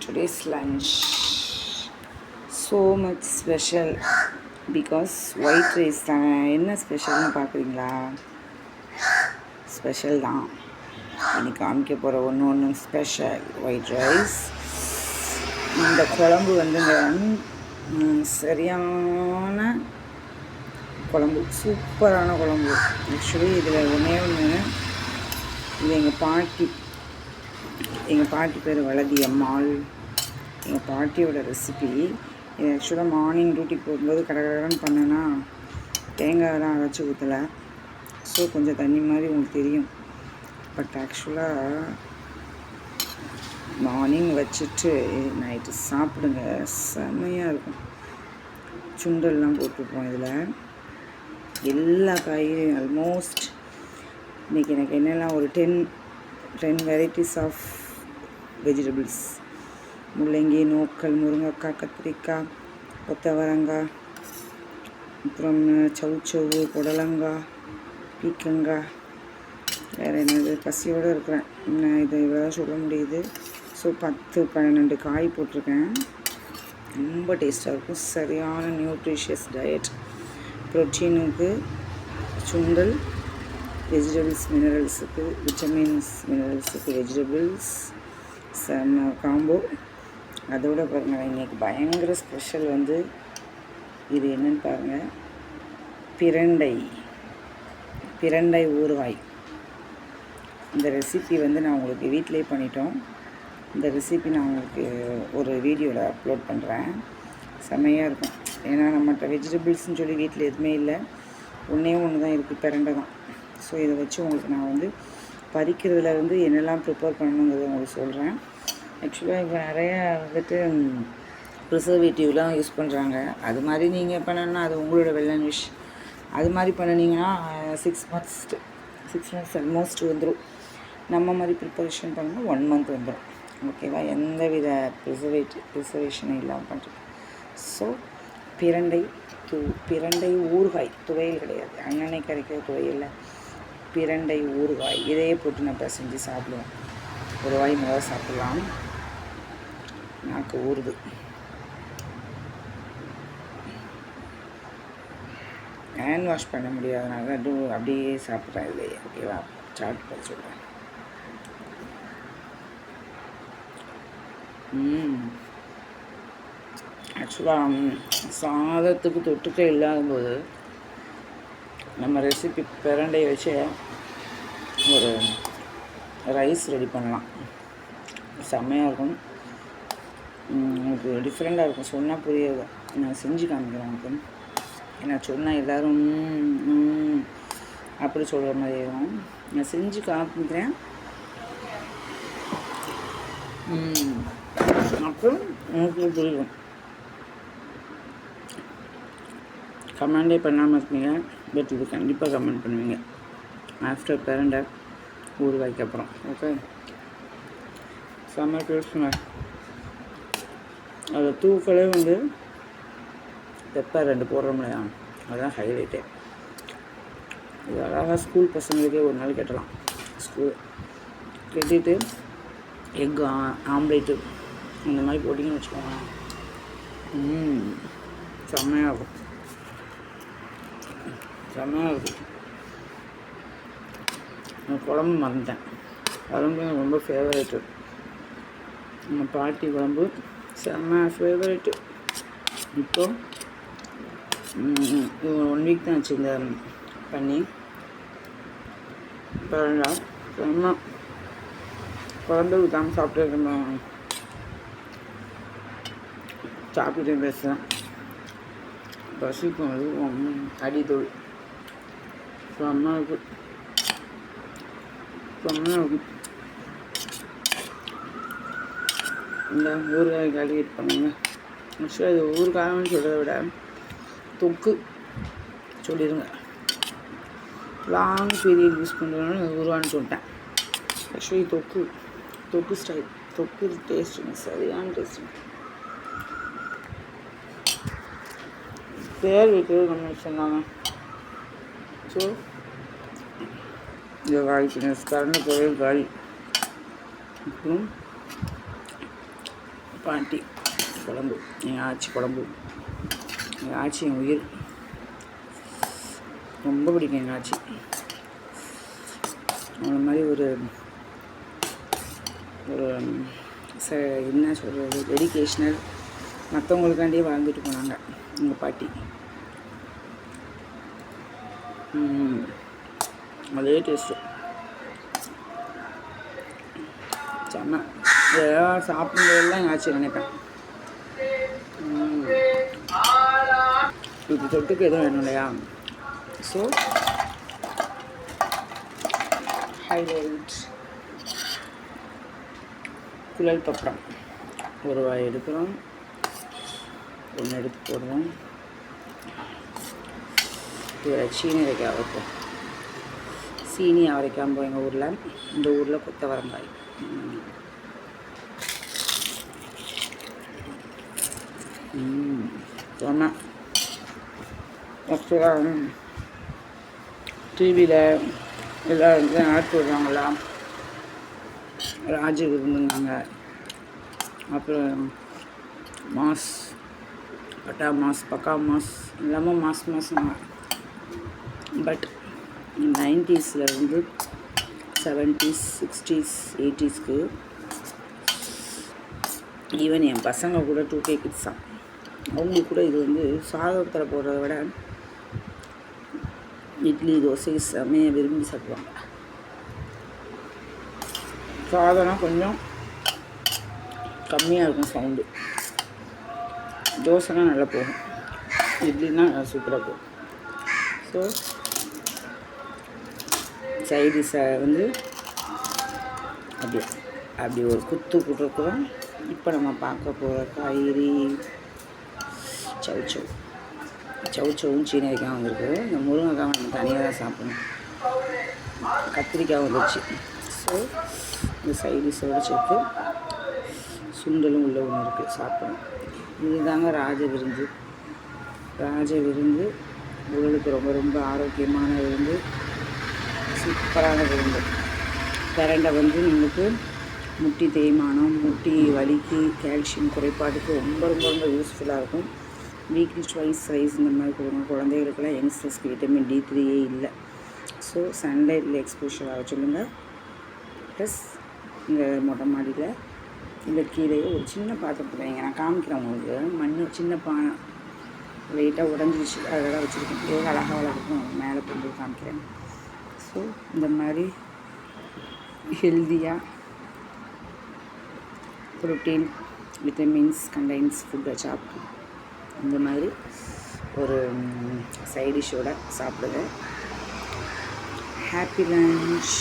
Today's lunch so much special because white rice தானே. என்ன ஸ்பெஷல்னு பார்க்குறீங்களா? ஸ்பெஷல் தான். இன்னைக்கு காமிக்க போகிற ஒன்று ஸ்பெஷல் ஒயிட் ரைஸ். இந்த குழம்பு வந்துங்க சரியான குழம்பு, சூப்பரான குழம்பு. ஆக்சுவலி இதில் ஒன்று இது எங்கள் பாட்டி பேர் வளதி அம்மாள். எங்கள் பாட்டியோட ரெசிபி இது. ஆக்சுவலாக மார்னிங் டியூட்டிக்கு போகும்போது கடகடன்னு பண்ணேன்னா தேங்காயெல்லாம் அரைச்சி ஊற்றலை. ஸோ கொஞ்சம் தண்ணி மாதிரி உங்களுக்கு தெரியும். பட் ஆக்சுவலாக மார்னிங் வச்சுட்டு நைட்டு சாப்பிடுங்க, செம்மையாக இருக்கும். சுண்டல்லாம் போட்டிருப்போம் இதில். எல்லா காயும் ஆல்மோஸ்ட் இன்றைக்கி எனக்கு என்னெல்லாம் ஒரு 10 வெரைட்டிஸ் ஆஃப் வெஜிடபிள்ஸ். முள்ளங்கி, நோக்கல், முருங்கைக்காய், கத்திரிக்காய், கொத்தவரங்காய், அப்புறம் சவுச்சவு, புடலங்காய், பீக்கங்காய், வேறு என்னது பசியோடு இருக்கிறேன். இதை இவ்வளோ சொல்ல முடியுது. ஸோ 10-12 காய் போட்டிருக்கேன். ரொம்ப டேஸ்ட்டாக இருக்கும். சரியான நியூட்ரிஷியஸ் டயட். ப்ரோட்டீனுக்கு சுண்டல், வெஜிடபிள்ஸ் மினரல்ஸுக்கு, விட்டமின்ஸ் மினரல்ஸுக்கு வெஜிடபிள்ஸ், செம்ம காம்போ. அதோட பாருங்கள், இன்றைக்கி பயங்கர ஸ்பெஷல் வந்து இது என்னென்னு பாருங்கள். பிரண்டை ஊறுகாய். இந்த ரெசிபி வந்து நான் உங்களுக்கு வீட்டிலே பண்ணிட்டோம். இந்த ரெசிபி நான் உங்களுக்கு ஒரு வீடியோவில் அப்லோட் பண்ணுறேன். செம்மையாக இருக்கும். ஏன்னா நம்மகிட்ட வெஜிடபிள்ஸ்னு சொல்லி வீட்டில் எதுவுமே இல்லை. ஒன்றே தான் இருக்குது, பிரண்டை தான். ஸோ இதை வச்சு உங்களுக்கு நான் வந்து பறிக்கிறதுல வந்து என்னெல்லாம் ப்ரிப்பேர் பண்ணணுங்கிறத உங்களுக்கு சொல்கிறேன். ஆக்சுவலாக இப்போ நிறையா வந்துட்டு ப்ரிசர்வேட்டிவ்லாம் யூஸ் பண்ணுறாங்க. அது மாதிரி நீங்கள் பண்ணணுன்னா அது உங்களோட வெல் விஷ். அது மாதிரி பண்ணினீங்கன்னா 6 months ஆல்மோஸ்ட் வந்துடும். நம்ம மாதிரி ப்ரிப்பரேஷன் பண்ணணும் 1 month வந்துடும். ஓகேவா? எந்த வித ப்ரிசர்வேஷனும் இல்லாமல் பண்ணுறது. ஸோ பிரண்டை ஊறுகாய், துவையல் கிடையாது, அன்னன்னைக்கு கிடைக்கிற துவையலில் பிரண்டை ஊறுகாய். இதையே போட்டு நம்ம செஞ்சு சாப்பிடுவோம். ஒரு வாய் முதல்ல சாப்பிட்லாம். நாக்கு ஊறுது. ஹேண்ட் வாஷ் பண்ண முடியாதனால அப்படியே சாப்பிட்றேன் இல்லையே. ஓகேவா? சாப்பிட்டு பார்த்து சொல்கிறேன். ஆக்சுவலாக சாதத்துக்கு தொட்டுக்க இல்லாதபோது நம்ம ரெசிபி பிரண்டையை வச்சு ஒரு ரைஸ் ரெடி பண்ணலாம். செம்மையாக இருக்கும். எனக்கு டிஃப்ரெண்ட்டாக இருக்கும். சொன்னால் புரியாது. நான் செஞ்சு காமிக்கிறேன் உங்களுக்கு. ஏன்னா சொன்னால் எல்லோரும் அப்படி சொல்கிற மாதிரி இருக்கும். நான் செஞ்சு காமிக்கிறேன். அப்புறம் உங்களுக்கு புரியும். கமெண்டே பண்ணாமல் இருக்கீங்க, பட் இது கண்டிப்பாக கமெண்ட் பண்ணுவீங்க ஆஃப்டர் பிரண்டை ஊறுகாய்க்கு அப்புறம். ஓகே, செம்ம டேஸ்ட்டுங்க. அதில் தூக்கலே வந்து பெப்பர் 2 போடுறோம் இல்லையா, அதுதான் ஹைலைட்டே. இது அழகாக ஸ்கூல் பசங்களுக்கே ஒரு நாள் கட்டலாம். ஸ்கூல் கட்டிட்டு எக் ஆம்லேட்டு இந்த மாதிரி போட்டிங்கன்னு வச்சுக்கோங்க, செம்மையாக இருக்கும். குழம்பு மறந்துட்டேன். குழம்பு ரொம்ப ஃபேவரேட்டு. நம்ம பாட்டி குழம்பு செம்ம ஃபேவரேட்டு. இப்போ இது 1 week தான் ஆச்சு இந்த பண்ணி. பரவாயில்ல, செம்ம குழம்பு தான் சாப்பிட்டு பேசுகிறேன். பசிக்கும். அதுவும் அடித்தோள் செம்மையாக இருக்கும். இந்த ஊறுகாய் காலிகேட் பண்ணுங்க. ஆக்சுவலாக இது ஊறுகாய்னு சொல்கிறத விட தொக்கு சொல்லிடுங்க. லாங் பீரியட் யூஸ் பண்ணுறதுனால ஊறுகான்னு சொல்லிட்டேன். ஆக்சுவலி தொக்கு ஸ்டைல், தொக்கு டேஸ்ட்டுங்க, சரியான டேஸ்ட்டுங்க. பேர் வைக்கிறது நம்ம சொன்னாங்க. ஸோ இந்த காய்க்கு கரண்ட் போய் காய். அப்புறம் பாட்டி குழம்பு, எங்கள் ஆச்சி குழம்பு. எங்கள் ஆச்சி என் உயிர், ரொம்ப பிடிக்கும் எங்கள் ஆச்சி. அந்த மாதிரி ஒரு என்ன சொல்கிறது, டெடிகேஷ்னல், மற்றவங்களுக்காண்டியே வாழ்ந்துட்டு போனாங்க எங்கள் பாட்டி. அதே டேஸ்ட்டு செம்ம. இதெல்லாம் சாப்பிடும்போதெல்லாம் எங்கள் ஆச்சி நினைப்பேன். இது தொட்டுக்கு எதுவும் வேணும் இல்லையா? ஸோ ஹைலைட் குழல் பப்படம் ஒரு வாய் எடுக்கிறோம், ஒன்று எடுத்து போடுவோம். இதில் சீனி அவரைக்காய் வைப்போம். சீனி அவரைக்காம்போ எங்கள் ஊரில், இந்த ஊரில் கொத்தவரங்காய். சொன்னேன் ஆக்சுவலாக டிவியில் எல்லா இடத்துலையும் ஆட் போடுறாங்களா, ராஜ விருந்துனாங்க, அப்புறம் மாஸ், பட்டா மாஸ், பக்கா மாஸ், எல்லாமே மாஸ்னாங்க. பட் 90s இருந்து 70s 60s 80s ஈவன் என் பசங்க கூட 2K கிட்ஸ் தான். அவங்களுக்கு கூட இது வந்து சாதத்தில் போடுறத விட இட்லி தோசை செமையாக விரும்பி சாப்பிடுவாங்க. சாதம்னா கொஞ்சம் கம்மியாக இருக்கும் சவுண்டு, தோசைனா நல்லா போகும், இட்லினா சூப்பராக போகும். ஸோ சைடிஷை வந்து அப்படி ஒரு குத்து கொடுக்குறோம். இப்போ நம்ம பார்க்க போகிற காய்கறி சவுச்சவும் சீனரிக்காயும் வந்துருக்கு. இந்த முருங்கைக்காய் நம்ம தனியாக தான் சாப்பிடணும், கத்திரிக்காய் வந்துச்சு. ஸோ இந்த சைடிஷோடு சேர்த்து சுண்டலும் உள்ள ஒன்று இருக்குது, சாப்பிடணும். இதுதாங்க ராஜ விருந்து. உடலுக்கு ரொம்ப ரொம்ப ஆரோக்கியமான விருந்து, சூப்பரான விருந்து. பிரண்டை வந்து நம்மளுக்கு முட்டி தேய்மானம், முட்டி வலிக்கு, கால்சியம் குறைபாட்டுக்கு ரொம்ப ரொம்ப ரொம்ப யூஸ்ஃபுல்லாக இருக்கும். வீக்லி ட்வைஸ் இந்த மாதிரி கொடுங்க. குழந்தைகளுக்கெல்லாம் யங்ஸ்டர்ஸ்க்கு விட்டமின் D3 இல்லை. ஸோ சன்லைட்டில் எக்ஸ்போஷர் ஆக சொல்லுங்கள். ப்ளஸ் இந்த மொட்டை மாடியில் இந்த கீழே ஒரு சின்ன பாத்திரத்தில் வைங்க. நான் காமிக்கிறேன் உங்களுக்கு. மண் சின்ன பானை லைட்டாக உடஞ்சிச்சு, அதெல்லாம் வச்சுருக்கேன். எவ்வளோ அழகாக வளர்க்கணும் மேலே கொண்டு காமிக்கிறேன். ஸோ இந்த மாதிரி ஹெல்தியாக ப்ரோட்டீன் விட்டமின்ஸ் கண்டைன்ஸ் ஃபுட்டை சாப்பிட்டு இந்த மாதிரி ஒரு சைடிஷோட சாப்பிடுங்க. Happy lunch.